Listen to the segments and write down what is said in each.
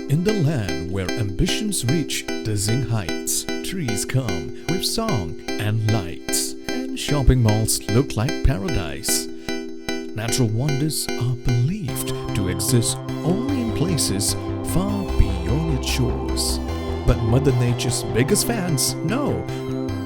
In the land where ambitions reach dizzying heights, trees come with song and lights, and shopping malls look like paradise. Natural wonders are believed to exist only in places far beyond its shores. But Mother Nature's biggest fans know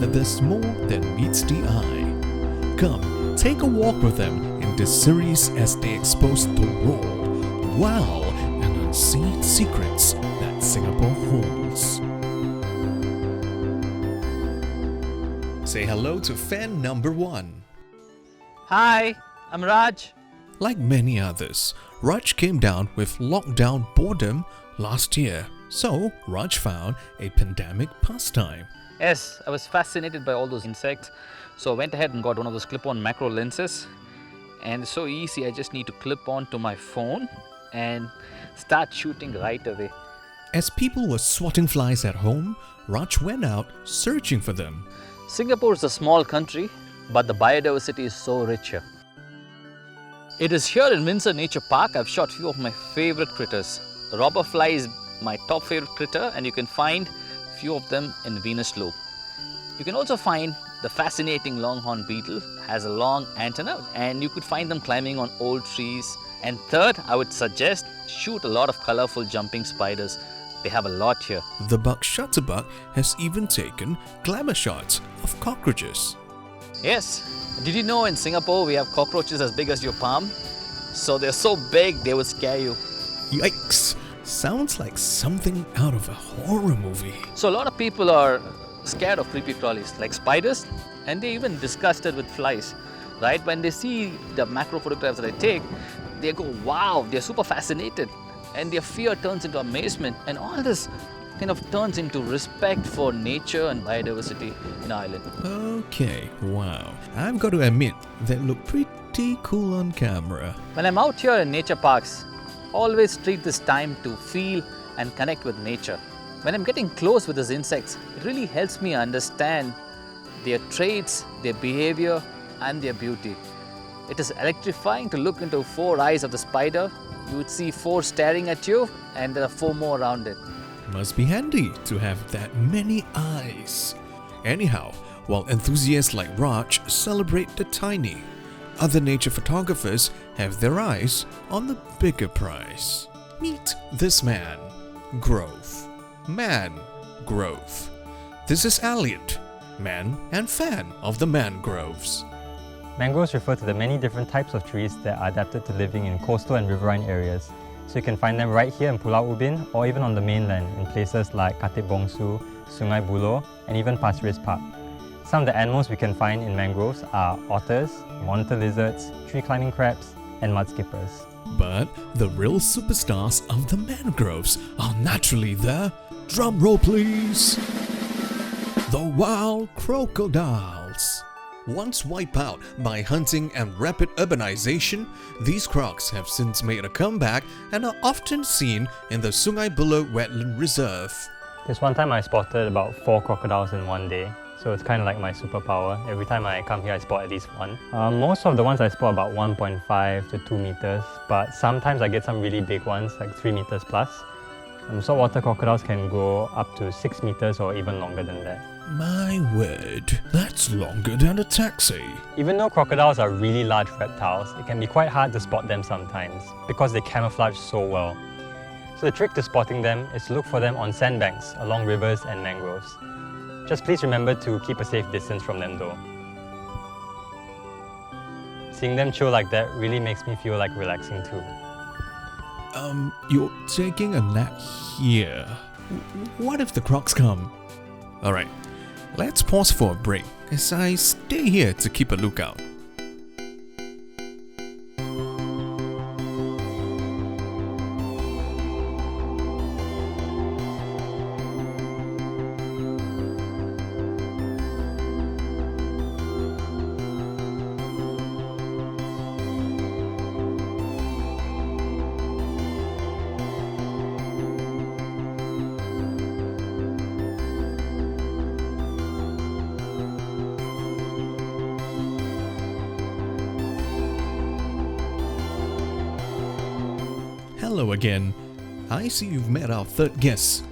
that there's more than meets the eye. Come, take a walk with them in this series as they expose the raw, wild, and unseen secrets that Singapore holds. Say hello to fan number 1. Hi, I'm Raj. Like many others, Raj came down with lockdown boredom last year. So, Raj found a pandemic pastime. Yes, I was fascinated by all those insects. So I went ahead and got one of those clip-on macro lenses. And it's so easy, I just need to clip on to my phone and start shooting right away. As people were swatting flies at home, Raj went out searching for them. Singapore is a small country, but the biodiversity is so rich here. It is here in Windsor Nature Park I've shot few of my favorite critters. The robber fly is my top favorite critter, and you can find few of them in Venus Loop. You can also find the fascinating longhorn beetle, has a long antenna, and you could find them climbing on old trees. And third, I would suggest shoot a lot of colorful jumping spiders. They have a lot here. The bug shutterbug has even taken glamour shots of cockroaches. Yes, did you know in Singapore we have cockroaches as big as your palm? So they're so big they would scare you. Yikes! Sounds like something out of a horror movie. So a lot of people are scared of creepy crawlies like spiders, and they're even disgusted with flies, right? When they see the macro photographs that I take, they go, wow, they're super fascinated, and their fear turns into amazement, and all this kind of turns into respect for nature and biodiversity in our island. Okay, wow. I've got to admit, that look pretty cool on camera. When I'm out here in nature parks, always treat this time to feel and connect with nature. When I'm getting close with these insects, it really helps me understand their traits, their behavior, and their beauty. It is electrifying to look into 4 eyes of the spider. You would see 4 staring at you, and there are 4 more around it. Must be handy to have that many eyes. Anyhow, while enthusiasts like Raj celebrate the tiny, other nature photographers have their eyes on the bigger prize. Meet this man, Grove. Mangrove. This is Elliott, man and fan of the mangroves. Mangroves refer to the many different types of trees that are adapted to living in coastal and riverine areas. So you can find them right here in Pulau Ubin or even on the mainland in places like Khatib Bongsu, Sungai Buloh, and even Pasir Ris Park. Some of the animals we can find in mangroves are otters, monitor lizards, tree-climbing crabs, and mudskippers. But the real superstars of the mangroves are naturally the, drum roll please, the wild crocodiles. Once wiped out by hunting and rapid urbanization, these crocs have since made a comeback and are often seen in the Sungai Buloh Wetland Reserve. There's one time I spotted about 4 crocodiles in one day. So it's kind of like my superpower. Every time I come here, I spot at least one. Most of the ones I spot about 1.5 to 2 meters, but sometimes I get some really big ones, like 3 meters plus. Saltwater crocodiles can go up to 6 meters or even longer than that. My word, that's longer than a taxi. Even though crocodiles are really large reptiles, it can be quite hard to spot them sometimes because they camouflage so well. So the trick to spotting them is to look for them on sandbanks, along rivers and mangroves. Just please remember to keep a safe distance from them though. Seeing them chill like that really makes me feel like relaxing too. You're taking a nap here. What if the crocs come? Alright, let's pause for a break as I stay here to keep a lookout. Hello again. I see you've met our third guest.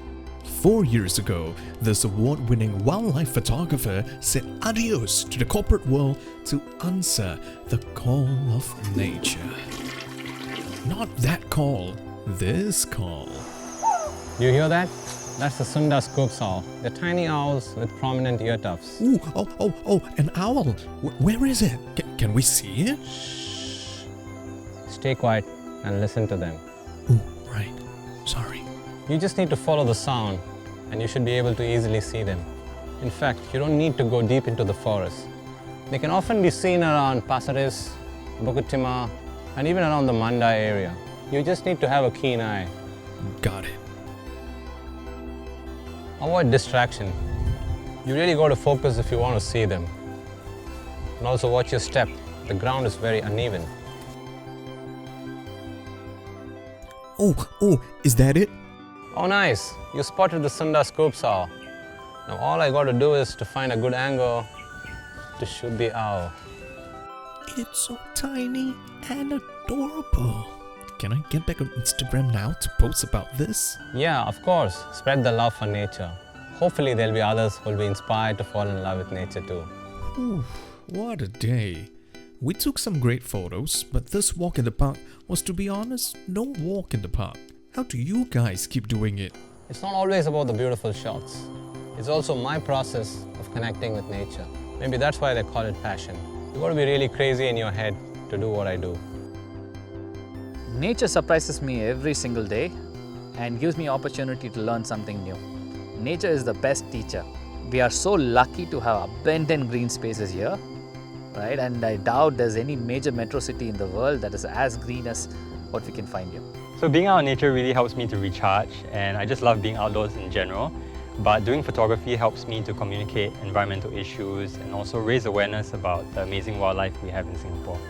4 years ago, this award-winning wildlife photographer said adios to the corporate world to answer the call of nature. Not that call, this call. Do you hear that? That's the Sunda Scoop Saw. They're tiny owls with prominent ear tufts. Ooh, an owl. Where is it? Can we see it? Stay quiet and listen to them. Ooh, right. Sorry. You just need to follow the sound and you should be able to easily see them. In fact, you don't need to go deep into the forest. They can often be seen around Pasaris, Bukutima, and even around the Mandai area. You just need to have a keen eye. Got it. Avoid distraction. You really got to focus if you want to see them. And also watch your step. The ground is very uneven. Oh, is that it? Oh nice, you spotted the Sunda Scoop Saw. Now all I got to do is to find a good angle to shoot the owl. It's so tiny and adorable. Can I get back on Instagram now to post about this? Yeah, of course, spread the love for nature. Hopefully there'll be others who'll be inspired to fall in love with nature too. Ooh, what a day. We took some great photos, but this walk in the park was, to be honest, no walk in the park. How do you guys keep doing it? It's not always about the beautiful shots. It's also my process of connecting with nature. Maybe that's why they call it passion. You got to be really crazy in your head to do what I do. Nature surprises me every single day and gives me opportunity to learn something new. Nature is the best teacher. We are so lucky to have abundant green spaces here, right? And I doubt there's any major metro city in the world that is as green as what we can find here. So being out in nature really helps me to recharge, and I just love being outdoors in general. But doing photography helps me to communicate environmental issues and also raise awareness about the amazing wildlife we have in Singapore.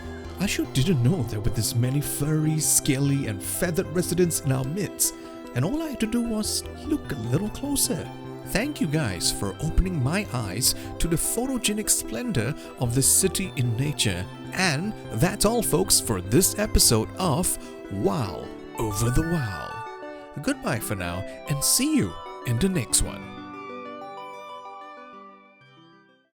I sure didn't know there were this many furry, scaly and feathered residents in our midst, and all I had to do was look a little closer. Thank you guys for opening my eyes to the photogenic splendor of this city in nature. And that's all folks for this episode of Wow Over the Wow. Goodbye for now and see you in the next one.